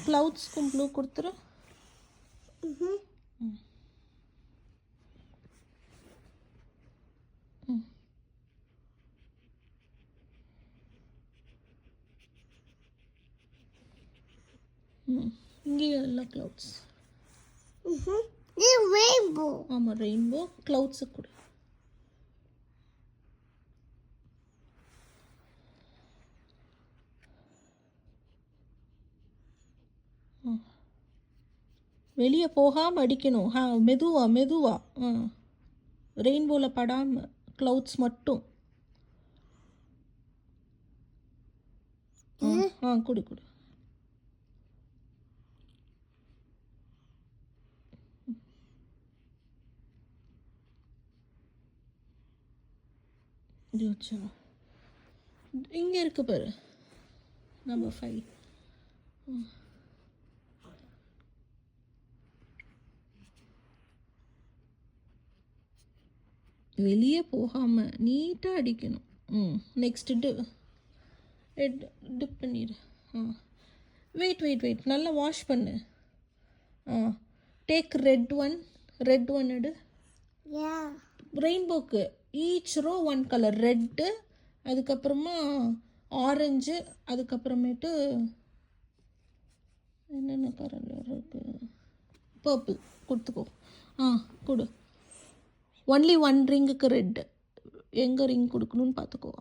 க்ளவுட்ஸ்க்கும் blue கொடுத்துரு. இங்கேயும் எல்லாம் க்ளவுட்ஸ். ரெயின்போ. ஆமாம், ரெயின்போ. க்ளவுட்ஸு கொடு. வெளியே போகாமல் அடிக்கணும். மெதுவா மெதுவா. ரெயின்போவில் படாமல் க்ளவுட்ஸ் மட்டும். கொடு கொடு. இங்கே இருக்கு பாரு, நம்பர் 5. வெளியே போகாமல் நீட்டாக அடிக்கணும். நெக்ஸ்ட்டு டிப் பண்ணிடு. வெயிட் நல்லா வாஷ் பண்ணு. டேக் ரெட் ஒன் எடு. ரெயின்போக்கு ஈச் ரோ 1 கலர். ரெட்டு, அதுக்கப்புறமா ஆரஞ்சு, அதுக்கப்புறமேட்டு என்னென்ன கலர் இருக்கு, பர்பிள் கொடுத்துக்கோ. கொடு. ஒன்லி 1 ரிங்குக்கு ரெட்டு. எங்கே ரிங் கொடுக்கணும்னு பார்த்துக்கோ.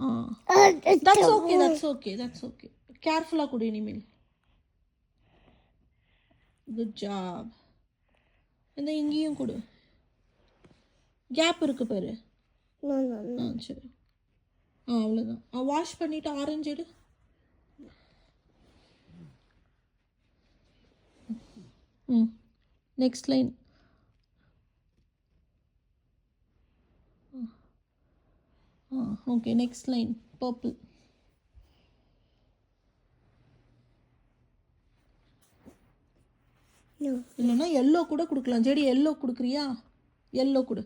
That's okay. கேர்ஃபுல்லாக கொடு இனிமேல். Good job. இந்த இங்கேயும் கொடு. கேப் இருக்கு பாரு. சரி. அவ்வளோதான். வாஷ் பண்ணிவிட்டு ஆரஞ்சு எடு. Next line. Okay, next line purple. இல்லைன்னா எல்லோ கூட கொடுக்கலாம். ஜெடி எல்லோ கொடுக்குறியா? எல்லோ கொடு.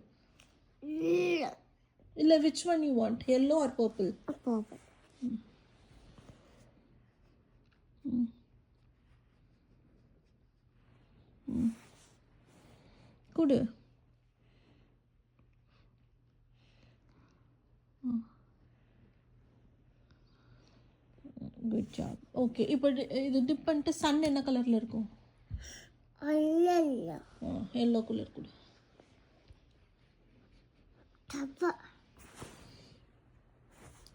இல்லை, which one you want, yellow or purple? கொடு. Good job. ஓகே, இப்போ இது டிப் பண்ணிட்டு சன் என்ன கலரில் இருக்கும்? எல்லோ கலர் கொடு.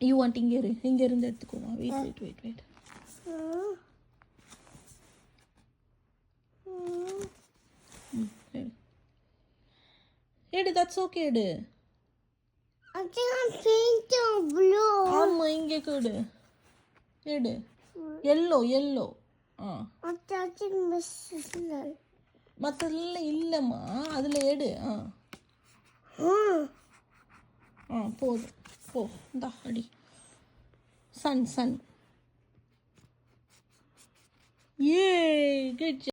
யூ வாண்ட் இங்கே இருந்து எடுத்துக்கோமா? வெயிட். எடு, தட்ஸ் ஓகே. எடு. ஆமா, இங்கே கொடு. எடு. எல்லோ. மற்றதுல இல்லைம்மா, அதில் எடு. போதும். போ, இந்தா அடி. சன். ஏ குட்.